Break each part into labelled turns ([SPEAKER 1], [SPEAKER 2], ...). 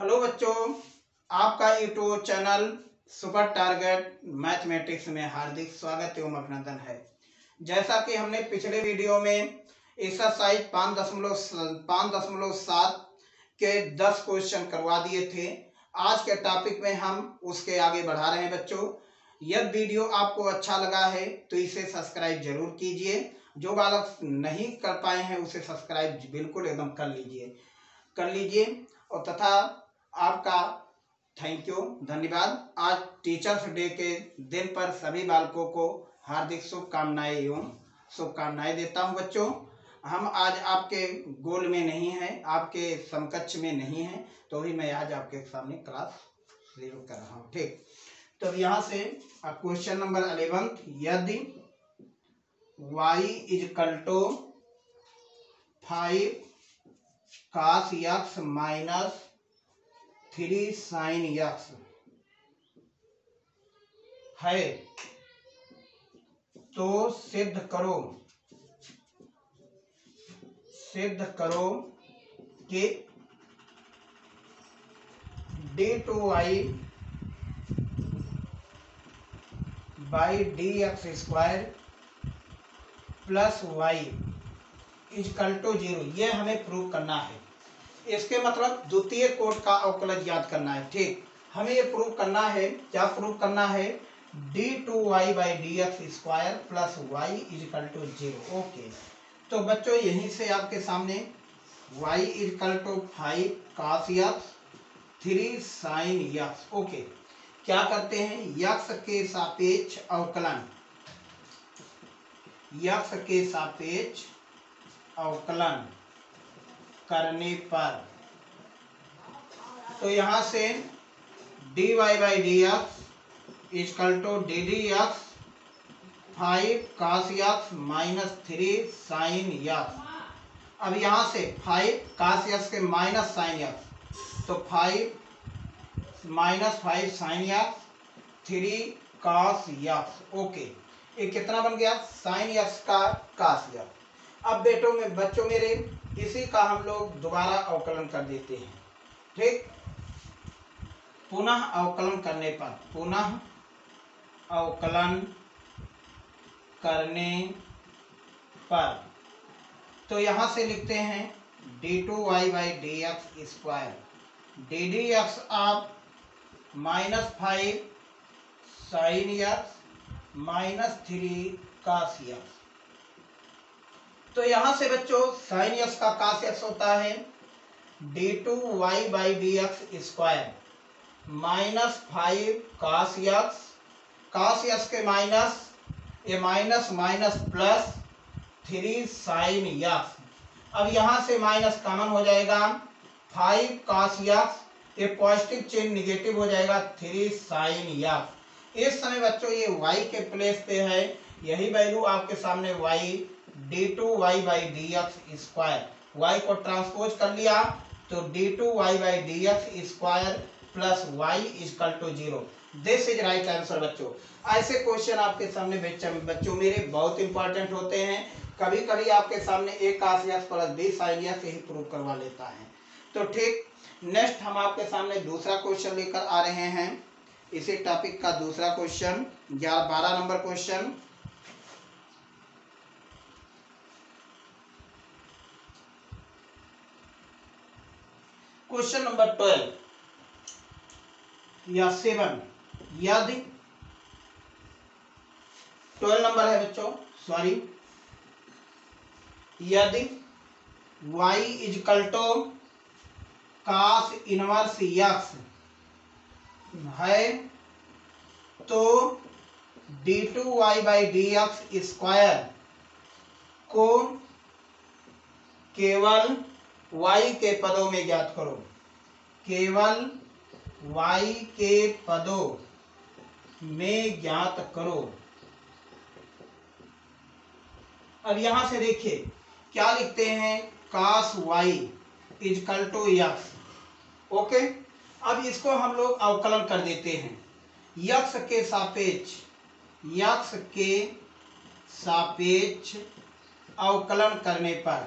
[SPEAKER 1] Hello बच्चों, आपका YouTube channel super target mathematics में हार्दिक स्वागत एवं अभिनंदन है। जैसा कि हमने पिछले वीडियो में एक्सरसाइज 5.7 के 10 क्वेश्चन करवा दिए थे। आज के टॉपिक में हम उसके आगे बढ़ा रहे हैं बच्चों। यदि वीडियो आपको अच्छा लगा है तो इसे सब्सक्राइब जरूर कीजिए। जो बालक नहीं कर पाए हैं उसे सब्सक्राइब बिल्कुल एकदम कर लीजिए और तथा आपका थैंक यू, धन्यवाद। आज टीचर्स डे के दिन पर सभी बालकों को हार्दिक शुभकामनाएं देता हूं। बच्चों, हम आज आपके गोल में नहीं हैं, आपके समकक्ष में नहीं हैं, तो भी मैं आज आपके सामने क्लास शुरू कर रहा हूं। ठीक, तो यहाँ से क्वेश्चन नंबर 11, यदि y is equal to 5 cos x minus 3 sin x है तो सिद्ध करो कि d2y by dx square plus y is equal to 0। ये हमें प्रूव करना है। इसके मतलब द्वितीय कोट का अवकलज याद करना है। ठीक, हमें ये प्रूव करना है। क्या प्रूव करना है? d2y by dx square plus y is equal to 0। Okay, तो बच्चों यहीं से आपके सामने y is equal to 5 cos x 3 sin x। Okay, क्या करते हैं? x के सापेक्ष अवकलन करने पर, तो यहां से dy by d x is equal to d d x 5 cos x minus 3 sin x। अब यहां से 5 cos x के माइनस sin x, तो 5 minus 5 sin x 3 cos x। Okay, ये कितना बन गया? sin x का cos x। अब बच्चों मेरे इसी का हम लोग दोबारा अवकलन कर देते हैं। ठीक, पुनः अवकलन करने पर तो यहां से लिखते हैं d2y by d x square d d x आप minus 5 sin x minus 3 cos x। तो यहां से बच्चों sin x का cos x होता है d2y by d x square minus 5 cos x के माइनस, ये minus minus plus 3 sin x। अब यहां से माइनस कॉमन हो जाएगा, 5 cos x, ये पॉजिटिव चेन निगेटिव हो जाएगा 3 sin x। इस समय बच्चों ये y के प्लेस पे है, यही वैल्यू आपके सामने y d2y by d x square, y को ट्रांसपोज कर लिया तो d2y by d x square plus y is equal to 0। This is right answer बच्चों। ऐसे क्वेश्चन आपके सामने बच्चों मेरे बहुत इंपॉर्टेंट होते हैं। कभी कभी आपके सामने a cos x plus b sin x यही प्रूव करवा लेता है। तो ठीक, नेक्स्ट हम आपके सामने दूसरा क्वेश्चन लेकर आ रहे हैं। इसी टॉपिक का दूसरा question 12 number question. Question number 12 या 7, यदि 12 नंबर है बच्चों, सॉरी, यदि y is equal to cos inverse x है तो d2y by d x square को केवल y के पदों में ज्ञात करो। केवल y के पदों में ज्ञात करो। अब यहां से देखिए क्या लिखते हैं, cos y is equal to x। Okay, अब इसको हम लोग अवकलन कर देते हैं। x के सापेक्ष अवकलन करने पर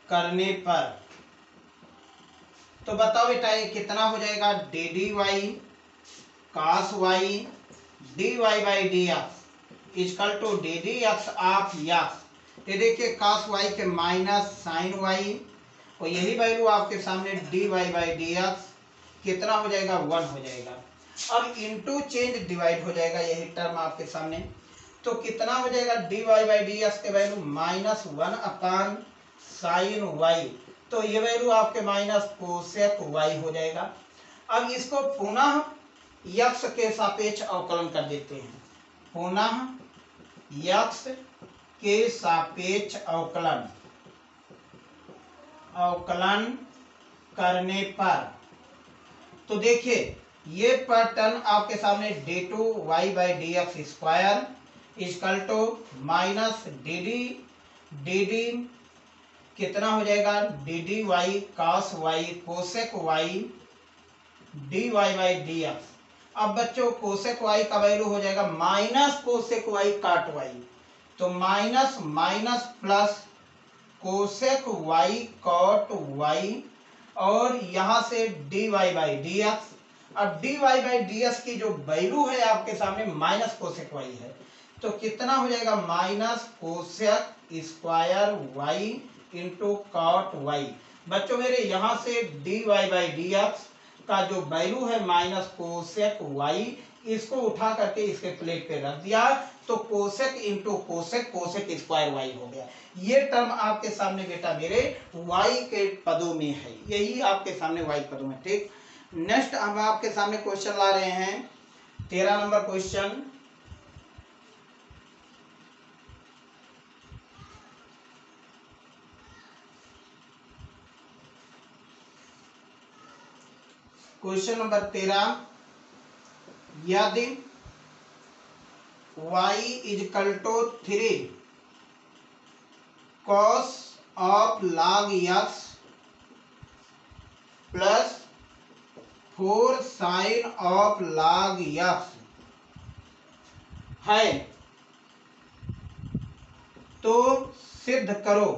[SPEAKER 1] करने पर, तो बताओ बेटा ये कितना हो जाएगा, d d y cos y dy by d x is equal to d d x of x. ये देखिए cos y के माइनस साइन y, और यही वैल्यू आपके सामने dy बाई डी एक्स कितना हो जाएगा, 1 हो जाएगा। अब इंटू चेंज डिवाइड हो जाएगा, यही टर्म आपके सामने, तो कितना हो जाएगा, dy बाई डी एक्स के value minus 1 upon sine y, तो ये वैल्यू आपके माइनस कोसेक वाई हो जाएगा। अब इसको पुनः यक्स के सापेक्ष अवकलन कर देते हैं, पुनः यक्स के सापेक्ष अवकलन करने पर, तो देखिए ये टर्म आपके सामने d two y by d x square equal to minus d d कितना हो जाएगा, d d y cos y cosec y d y by d x. अब बच्चों कोसेक वाई का वैल्यू हो जाएगा minus cosec y cot y, तो minus minus plus cosec y cot y, और यहां से d y by d x. अब d y by d x की जो वैल्यू है आपके सामने माइनस कोसेक वाई है, तो कितना हो जाएगा, minus cosec square y into cot y. बच्चों मेरे यहाँ से d y by d x का जो वैल्यू है माइनस कोसेक वाई, इसको उठा करके इसके प्लेट पे रख दिया, तो cosec into cosec, cosec square y हो गया। ये टर्म आपके सामने बेटा मेरे वाई के पदों में है, यही आपके सामने वाई पदों में। ठीक, नेक्स्ट हम आपके सामने क्वेश्चन ला रहे हैं 13 नंबर क्वेश्चन। क्वेश्चन नंबर 13, यदि y is equal to 3 cos of log x plus 4 sin of log x है, तो सिद्ध करो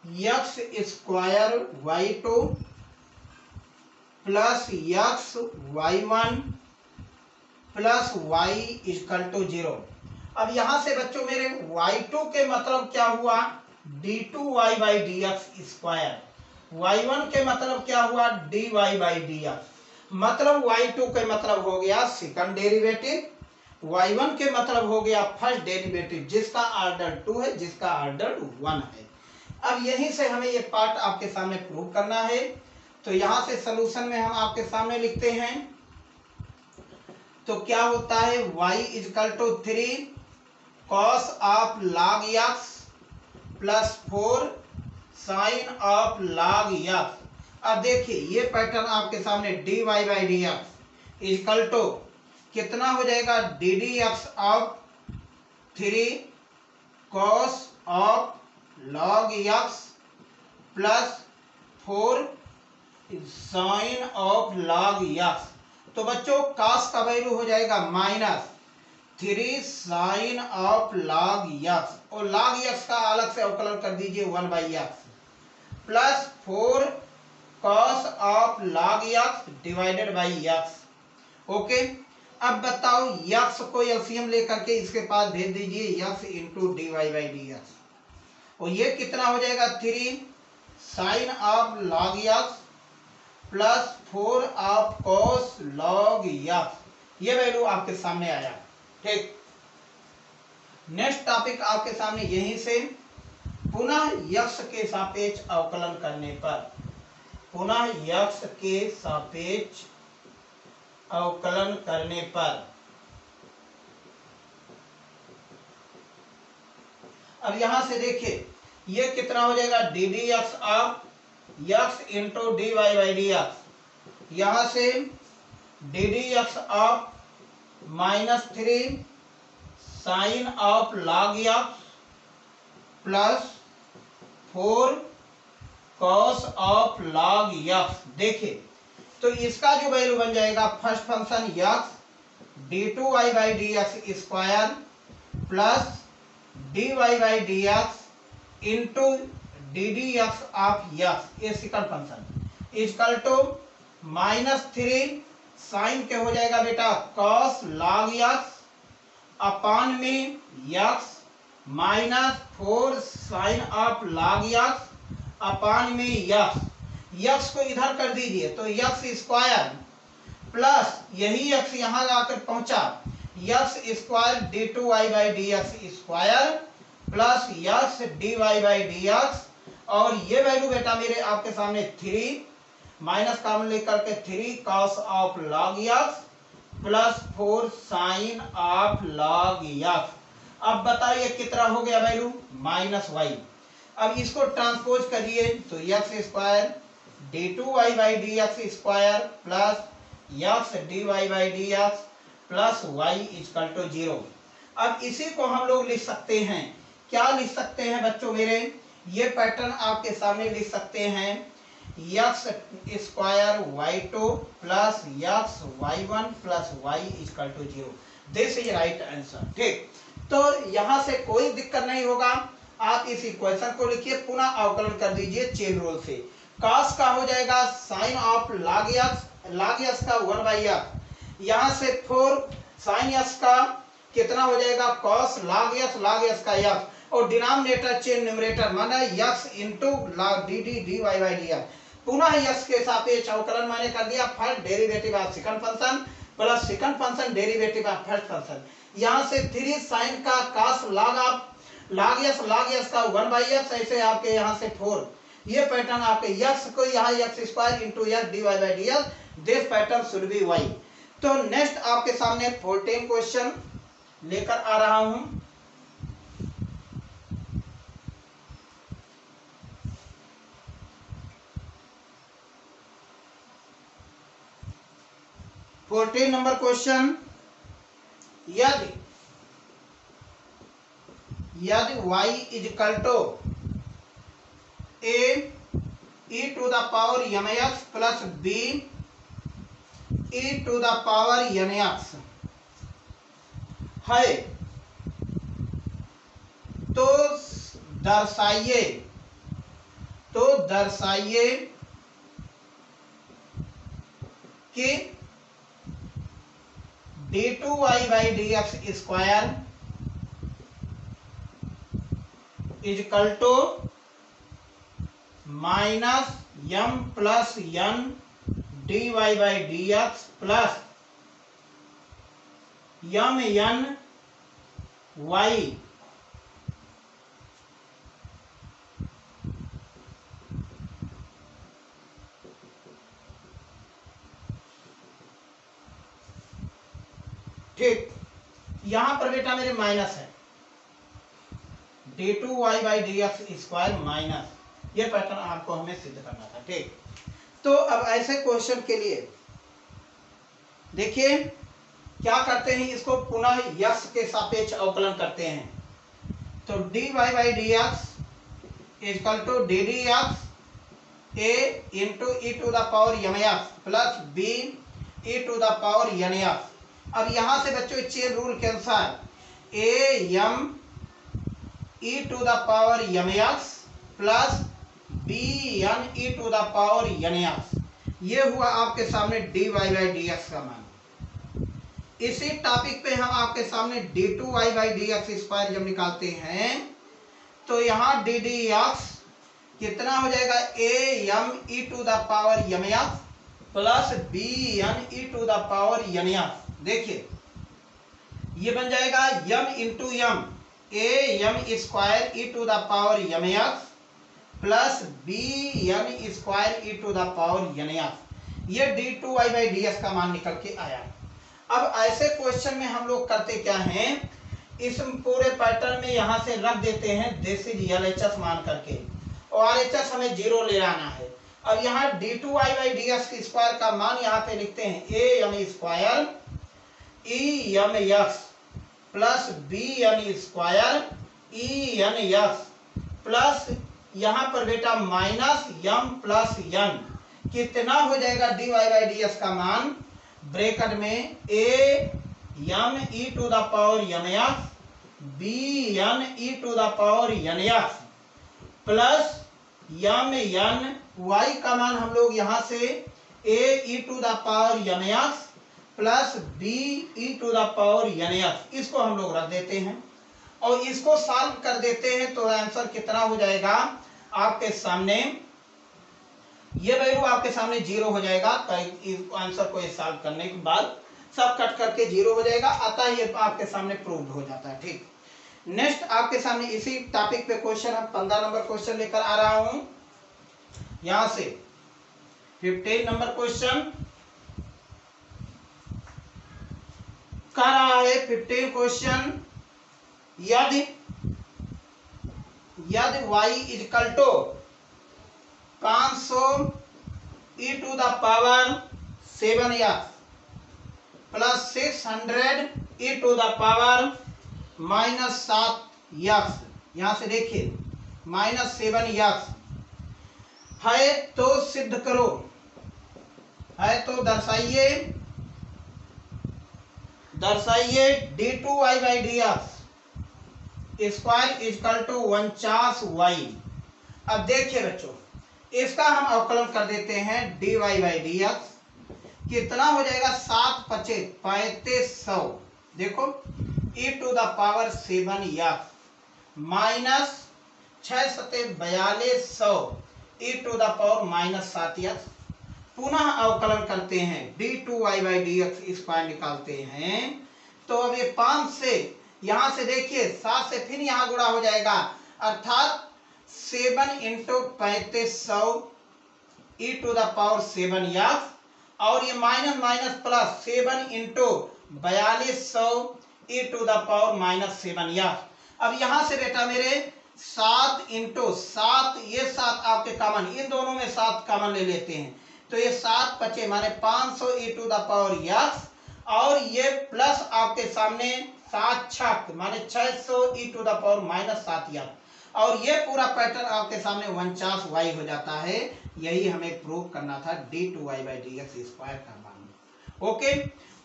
[SPEAKER 1] x square y two plus x y one plus y is equal to 0। अब यहां से बच्चों मेरे y2 के मतलब क्या हुआ, d2y by d x square, y1 के मतलब क्या हुआ, dy बाई डी एक्स। मतलब y2 के मतलब हो गया सेकंड डेरिवेटिव, y1 के मतलब हो गया फर्स्ट डेरिवेटिव, जिसका ऑर्डर 2 है, जिसका ऑर्डर 1 है। अब यहीं से हमें ये पार्ट आपके सामने प्रूव करना है, तो यहां से सॉल्यूशन में हम आपके सामने लिखते हैं, तो क्या होता है, y is equal to 3 cos of log x plus 4 sine of log x। अब देखिए ये पैटर्न आपके सामने dy by d x is equal to कितना हो जाएगा, d d x of 3 cos of log x plus 4 sine of log x। तो बच्चों cos का वैल्यू हो जाएगा minus 3 sine of log x, और log x का अलग से अवकलन कर दीजिए 1 by x plus 4 cos of log x divided by x। Okay, अब बताओ x को एलसीएम लेकर के इसके पास भेज दीजिए, x into d y by d x, और ये कितना हो जाएगा, 3 sine of log x plus 4 of cos log x। ये वैल्यू आपके सामने आया। ठीक, नेक्स्ट टॉपिक आपके सामने यहीं से पुनः x के सापेक्ष अवकलन करने पर, पुनः x के सापेक्ष अवकलन करने पर, अब यहां से देखिए ये कितना हो जाएगा, d d x of x into d y by d x, यहां से d d x of minus 3 sine of log x plus 4 cos of log x। देखिए तो इसका जो वैल्यू बन जाएगा, first function x d two y by d x square plus dy by d x into d d x of x a second function is equal to -3 sine के हो जाएगा बेटा कॉस लॉग एक्स अपान में x -4 sine of log x upon में x को इधर कर दीजिए तो एक्स स्क्वायर प्लस यही एक्स यहां आकर पहुंचा x square d two y by d x square plus x d y by d x और ये वैल्यू बेटा मेरे आपके सामने 3 माइनस कॉमन लेकर के 3 cos of log x plus 4 sine of log x. अब बताइए कितना हो गया वैल्यू -y। अब इसको ट्रांसपोज करिए तो x square d two y by d x square plus x d y by d x plus y is equal to 0। अब इसी को हम लोग लिख सकते हैं, क्या लिख सकते हैं बच्चों मेरे, ये पैटर्न आपके सामने लिख सकते हैं x square y two plus x y one plus y is equal to 0। This is right answer. ठीक, तो यहां से कोई दिक्कत नहीं होगा, आप इस इक्वेशन को लिखिए, पुनः अवकलन कर दीजिए चेन रूल से। cos का हो जाएगा साइन ऑफ log x का 1/x, यहाँ से 4 साइन x का कितना हो जाएगा cos log x का x और डिनोमिनेटर चेन न्यूमरेटर माना x into log dy by d x. पुनः x के सापेक्ष अवकलन मैंने कर दिया, first derivative of second function plus second function derivative of first function. यहाँ से 3 साइन का cos log x का 1/x, ऐसे आपके यहाँ से 4, ये पैटर्न आपके x को यहाँ x square into x dy by d x, this pattern should be y। तो नेक्स्ट आपके सामने 14 क्वेश्चन लेकर आ रहा हूं। नंबर क्वेश्चन, यदि y is equal to a e to the power mx plus b e to the power nx है तो दर्शाइए कि d2y by d x square equal to minus m plus n dy by d x plus m n y ठीक, यहां पर बेटा मेरे minus है d2y by d x square minus, ये पैटर्न आपको हमें सिद्ध करना था। ठीक, तो अब ऐसे क्वेश्चन के लिए देखिए क्या करते हैं, इसको पुनः यक्स के सापेक्ष अवकलन करते हैं। तो dy by d x is equal to d d x a into e to the power m x plus b e to the power n x. अब यहां से बच्चों चेन रूल के अनुसार a m e to the power m x plus b n e to the power n x, ये हुआ आपके सामने dy बाई डी एक्स का मान। इसी टॉपिक पे हम आपके सामने d2y by d x square जब निकालते हैं तो यहाँ डी डी एक्स कितना हो जाएगा a m e to the power m x plus b n e to the power n x. देखिए ये बन जाएगा m into m a m square e to the power m x plus b n square e to the power n x. ये d2y by d x का मान निकल के आया। अब ऐसे क्वेश्चन में हम लोग करते क्या हैं, इस पूरे पैटर्न में यहां से रख देते हैं दिस इज LHS मान करके और RHS हमें 0 ले आना है। अब यहाँ d2y by d x square का मान यहाँ पे लिखते हैं a m square e m x plus b n square e n x plus यहाँ पर बेटा माइनस एम प्लस एन, कितना हो जाएगा dy बाई डी एक्स का मान ब्रैकेट में a m e to the power m x b n e to the power n x plus m n y का मान हम लोग यहाँ से a e to the power n x plus b e to the power n x, इसको हम लोग रख देते हैं और इसको सॉल्व कर देते हैं तो आंसर कितना हो जाएगा आपके सामने, ये वैल्यू आपके सामने 0 हो जाएगा। तो इस आंसर को सॉल्व करने के बाद सब कट करके 0 हो जाएगा, अतः ये आपके सामने प्रूव्ड हो जाता है। ठीक, नेक्स्ट आपके सामने इसी टॉपिक पे क्वेश्चन, हम 15 नंबर क्वेश्चन लेकर आ रहा हूं। यहां से 15 नंबर क्वेश्चन कह रहा है, 15 क्वेश्चन, यदि y equal to 500 e to the power 7x plus 600 e to the power -7x, यहां से देखिए -7x है तो सिद्ध करो, है तो दर्शाइए d2y/dx square equal to 49y। अब देखिए बच्चों, इसका हम अवकलन कर देते हैं dy/dx, कितना हो जाएगा 7 × 5 = 3500, देखो e to the power 7x minus 6 × 4200 e to the power -7x। पुनः अवकलन करते हैं, d2y/dx स्क्वायर निकालते हैं तो अब ये 5 से यहां से देखिए 7 से फिर यहां गुणा हो जाएगा, अर्थात 7 × 3500 e to the power 7x और ये minus minus plus 7 × 4200 e to the power -7x। अब यहां से बेटा मेरे 7 × 7, ये 7 आपके कॉमन, इन दोनों में 7 कॉमन ले लेते हैं तो ये 7 बचे माने 500 e to the power x और ये प्लस आपके सामने 7 छक माने 600 e to the power -7x और ये पूरा पैटर्न आपके सामने 49y हो जाता है। यही हमें प्रूव करना था d2y/dx स्क्वायर का मान। ओके,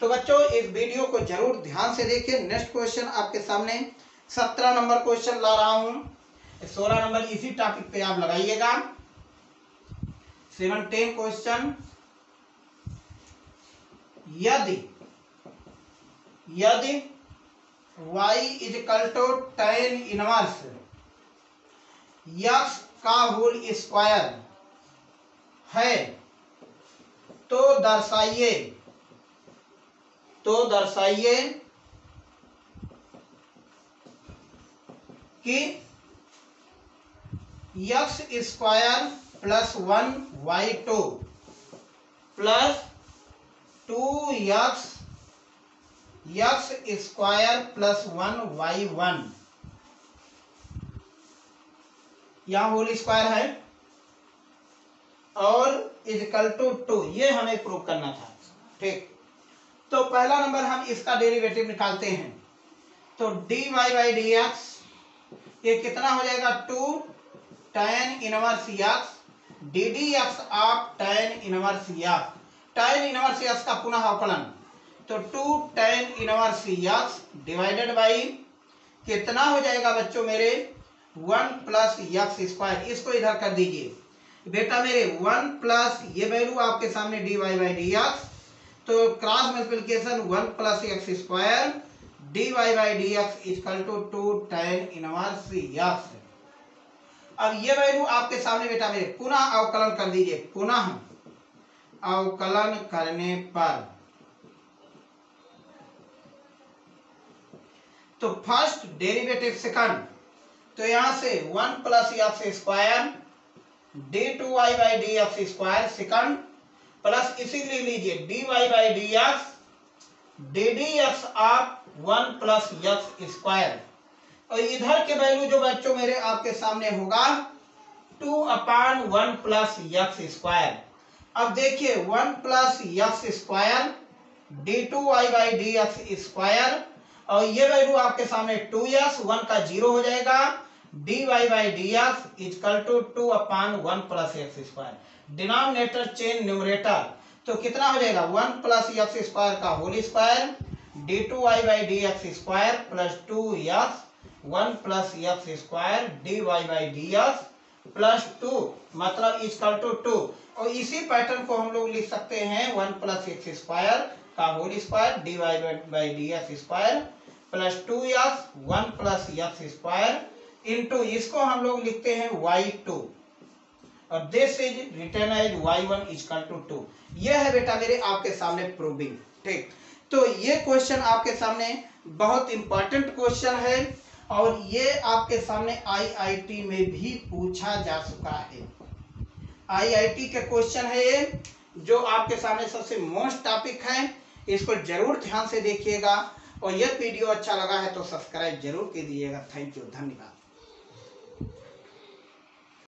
[SPEAKER 1] तो बच्चों इस वीडियो को जरूर ध्यान से देखिए। नेक्स्ट क्वेश्चन आपके सामने 17 नंबर क्वेश्चन ला रहा हूं, 16 नंबर इसी टॉपिक पे आप लगाइएगा। 17 क्वेश्चन, यदि y equal to tan inverse x का होल स्क्वायर है तो दर्शाइए कि x square plus 1y2 plus 2x square plus 1y1, यहाँ होल स्क्वायर है और इक्वल टू 2, ये हमें प्रूव करना था। ठीक, तो पहला नंबर हम इसका डेरिवेटिव निकालते हैं तो dy/dx ये कितना हो जाएगा 2 tan inverse x ddx of tan inverse x, tan inverse x का पुनः अवकलन तो 2 tan inverse x divided by कितना हो जाएगा बच्चों मेरे 1 प्लस x स्क्वायर, इसको इधर कर दीजिए बेटा मेरे 1 प्लस ये वैल्यू आपके सामने dy/dx तो cross multiplication 1 plus x square dy/dx equal to 2 tan inverse x। अब ये वैल्यू आपके सामने बेटा मेरे पुनः अवकलन कर दीजिए, पुनः अवकलन करने पर तो फर्स्ट डेरिवेटिव सेकंड, तो यहां से 1 plus x square d2y/dx square second plus इसी ले लीजिए dy/dx ddx of 1 plus x square और इधर के वैल्यू जो बच्चों मेरे आपके सामने होगा 2/1 प्लस x स्क्वायर। अब देखिए 1 plus x square d2y/dx square और ये वैल्यू आपके सामने 2x 1 का 0 हो जाएगा dy/dx equal to 2/1 plus x square, denominator change numerator तो कितना हो जाएगा 1 प्लस x स्क्वायर का whole square d2y/dx square plus 2x 1 plus x square d y by d x plus 2 मतलब इक्वल टू 2। और इसी पैटर्न को हम लोग लिख सकते हैं 1 प्लस एक्स स्क्वायर का whole square d y by d x square plus 2x 1 plus x square into इसको हम लोग लिखते हैं y2 और this is written as y1 equal to 2। यह है बेटा मेरे आपके सामने प्रूविंग। ठीक, तो ये क्वेश्चन आपके सामने बहुत इंपॉर्टेंट क्वेश्चन है और ये आपके सामने आईआईटी में भी पूछा जा चुका है। आईआईटी के क्वेश्चन है ये जो आपके सामने सबसे मोस्ट टॉपिक है। इसको जरूर ध्यान से देखिएगा और यह वीडियो अच्छा लगा है तो सब्सक्राइब जरूर कीजिएगा। थैंक यू, धन्यवाद।